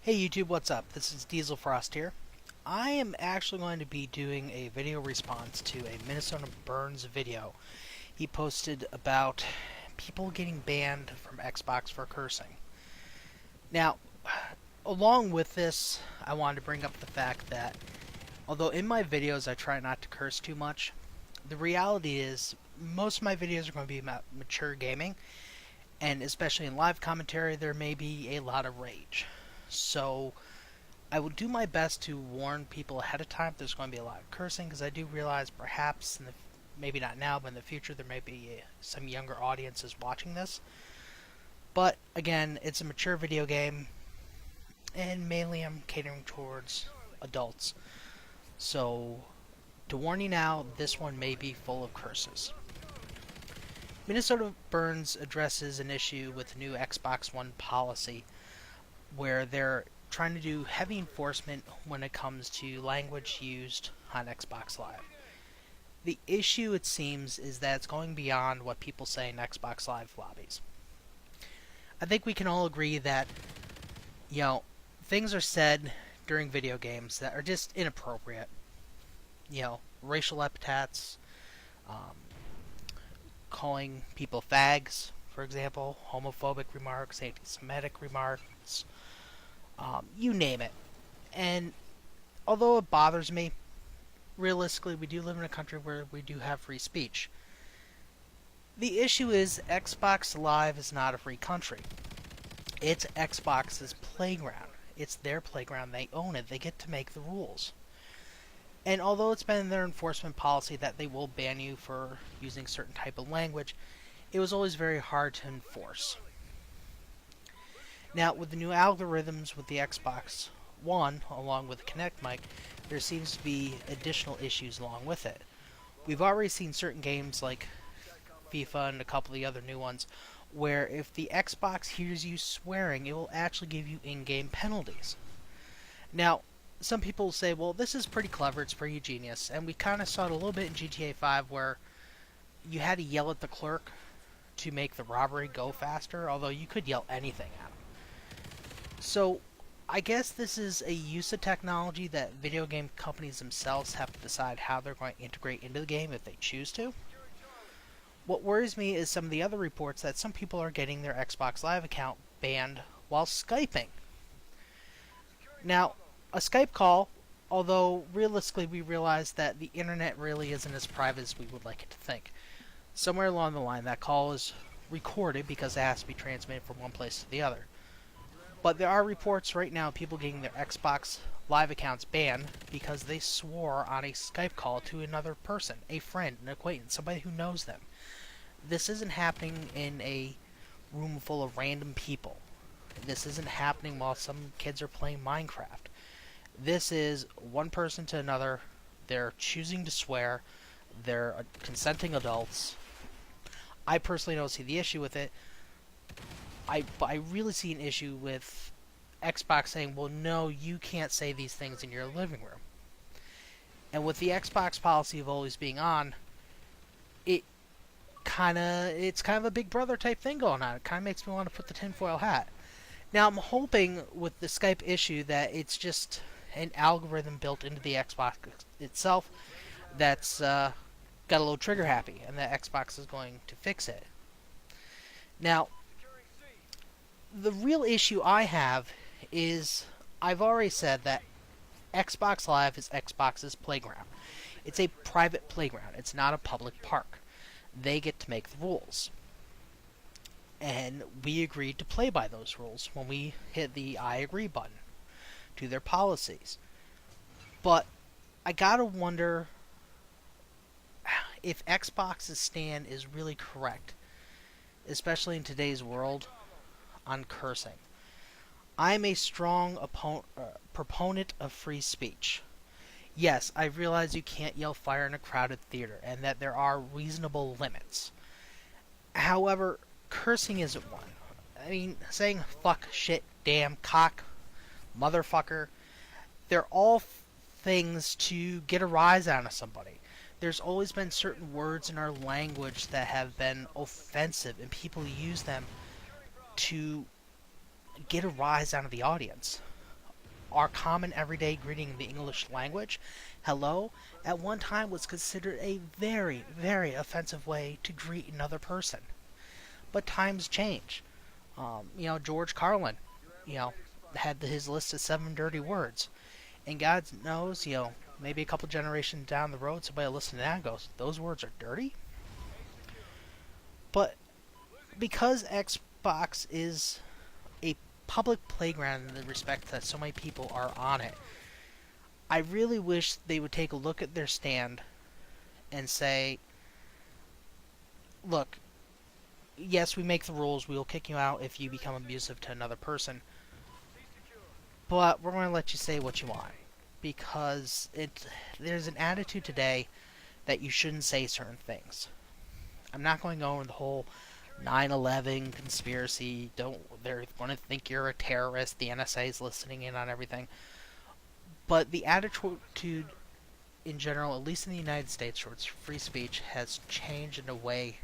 Hey YouTube, what's up? This is dieselfrost here. I am actually going to be doing a video response to a Minnesota Burns video he posted about people getting banned from Xbox for cursing. Now, along with this, I wanted to bring up the fact that although in my videos I try not to curse too much, the reality is most of my videos are going to be about mature gaming, and especially in live commentary there may be a lot of rage. So I will do my best to warn people ahead of time if there's going to be a lot of cursing, because I do realize perhaps, maybe not now, but in the future there may be some younger audiences watching this. But again, it's a mature video game, and mainly I'm catering towards adults. So to warn you now, this one may be full of curses. Minnesota Burns addresses an issue with the new Xbox One policy where they're trying to do heavy enforcement when it comes to language used on Xbox Live. The issue, it seems, is that it's going beyond what people say in Xbox Live lobbies. I think we can all agree that, things are said during video games that are just inappropriate. Racial epithets, calling people fags, for example, homophobic remarks, anti-Semitic remarks, you name it. And although it bothers me, realistically, we do live in a country where we do have free speech. The issue is Xbox Live is not a free country. It's Xbox's playground. It's their playground. They own it. They get to make the rules. And although it's been their enforcement policy that they will ban you for using certain type of language, it was always very hard to enforce. Now, with the new algorithms with the Xbox One, along with the Kinect mic, there seems to be additional issues along with it. We've already seen certain games like FIFA and a couple of the other new ones, where if the Xbox hears you swearing, it will actually give you in-game penalties. Now, some people say, well, this is pretty clever, it's pretty genius, and we kind of saw it a little bit in GTA 5 where you had to yell at the clerk to make the robbery go faster, although you could yell anything at him. So, I guess this is a use of technology that video game companies themselves have to decide how they're going to integrate into the game if they choose to. What worries me is some of the other reports that some people are getting their Xbox Live account banned while Skyping. Now, a Skype call, although realistically we realize that the internet really isn't as private as we would like it to think. Somewhere along the line that call is recorded because it has to be transmitted from one place to the other. But there are reports right now of people getting their Xbox Live accounts banned because they swore on a Skype call to another person, a friend, an acquaintance, somebody who knows them. This isn't happening in a room full of random people. This isn't happening while some kids are playing Minecraft. This is one person to another. They're choosing to swear. They're consenting adults. I personally don't see the issue with it. But I really see an issue with Xbox saying, well, no, you can't say these things in your living room. And with the Xbox policy of always being on, it's kind of a Big Brother type thing going on. It kind of makes me want to put the tinfoil hat. Now, I'm hoping with the Skype issue that it's just an algorithm built into the Xbox itself that's got a little trigger happy, and that Xbox is going to fix it. Now, the real issue I have is I've already said that Xbox Live is Xbox's playground. It's a private playground. It's not a public park. They get to make the rules. And we agreed to play by those rules when we hit the I agree button to their policies. But I gotta wonder if Xbox's stand is really correct, especially in today's world, on cursing. I'm a strong proponent of free speech. Yes, I realize you can't yell fire in a crowded theater, and that there are reasonable limits. However, cursing isn't one. I mean, saying fuck, shit, damn, cock, motherfucker, they're all things to get a rise out of somebody. There's always been certain words in our language that have been offensive, and people use them to get a rise out of the audience. our common everyday greeting in the English language, hello, at one time was considered a very, very offensive way to greet another person. But times change. George Carlin, you know, had his list of 7 dirty words. And God knows, maybe a couple generations down the road, somebody will listen to that and goes, those words are dirty? But because Xbox is a public playground in the respect that so many people are on it, I really wish they would take a look at their stand and say, look, yes, we make the rules, we will kick you out if you become abusive to another person, but we're going to let you say what you want. Because there's an attitude today that you shouldn't say certain things. I'm not going to go over the whole 9/11 conspiracy. They're going to think you're a terrorist. The NSA is listening in on everything. But the attitude in general, at least in the United States towards free speech, has changed in a way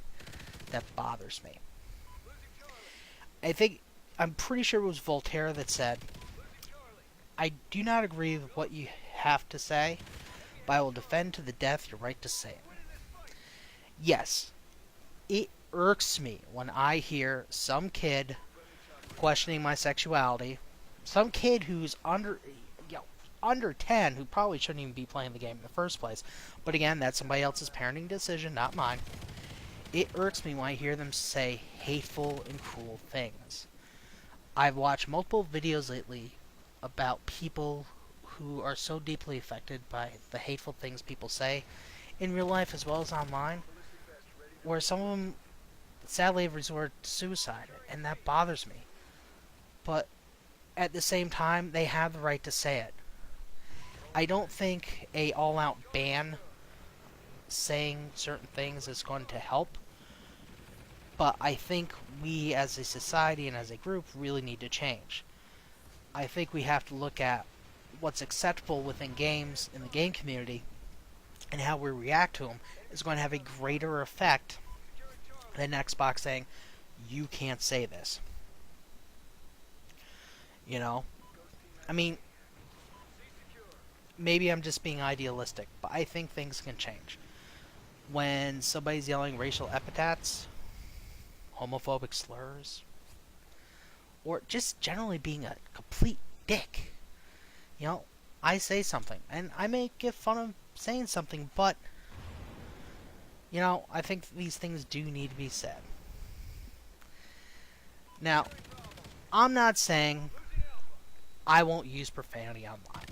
that bothers me. I'm pretty sure it was Voltaire that said, I do not agree with what you have to say, but I will defend to the death your right to say it. Yes, it irks me when I hear some kid questioning my sexuality, some kid who's under 10 who probably shouldn't even be playing the game in the first place. But again, that's somebody else's parenting decision, not mine. It irks me when I hear them say hateful and cruel things. I've watched multiple videos lately about people who are so deeply affected by the hateful things people say in real life as well as online, where some of them sadly have resorted to suicide, and that bothers me. But at the same time, they have the right to say it. I don't think a all-out ban saying certain things is going to help, but I think we as a society and as a group really need to change. I think we have to look at what's acceptable within games in the game community and how we react to them is going to have a greater effect than Xbox saying, you can't say this. I mean, maybe I'm just being idealistic, but I think things can change. When somebody's yelling racial epithets, homophobic slurs, or just generally being a complete dick, I say something, and I may get fun of saying something, but, I think these things do need to be said. Now, I'm not saying I won't use profanity online,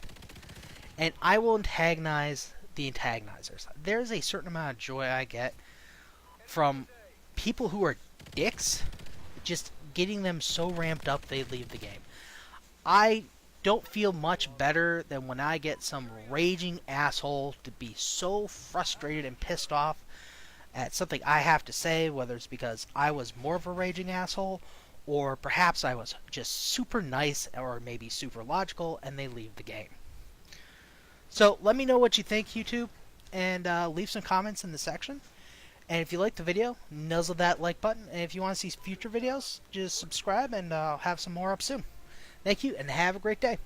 and I will antagonize the antagonizers. There's a certain amount of joy I get from people who are dicks, just getting them so ramped up they leave the game. I don't feel much better than when I get some raging asshole to be so frustrated and pissed off at something I have to say, whether it's because I was more of a raging asshole, or perhaps I was just super nice, or maybe super logical, and they leave the game. So let me know what you think, YouTube, and leave some comments in the section. And if you liked the video, nuzzle that like button. And if you want to see future videos, just subscribe, and I'll have some more up soon. Thank you, and have a great day.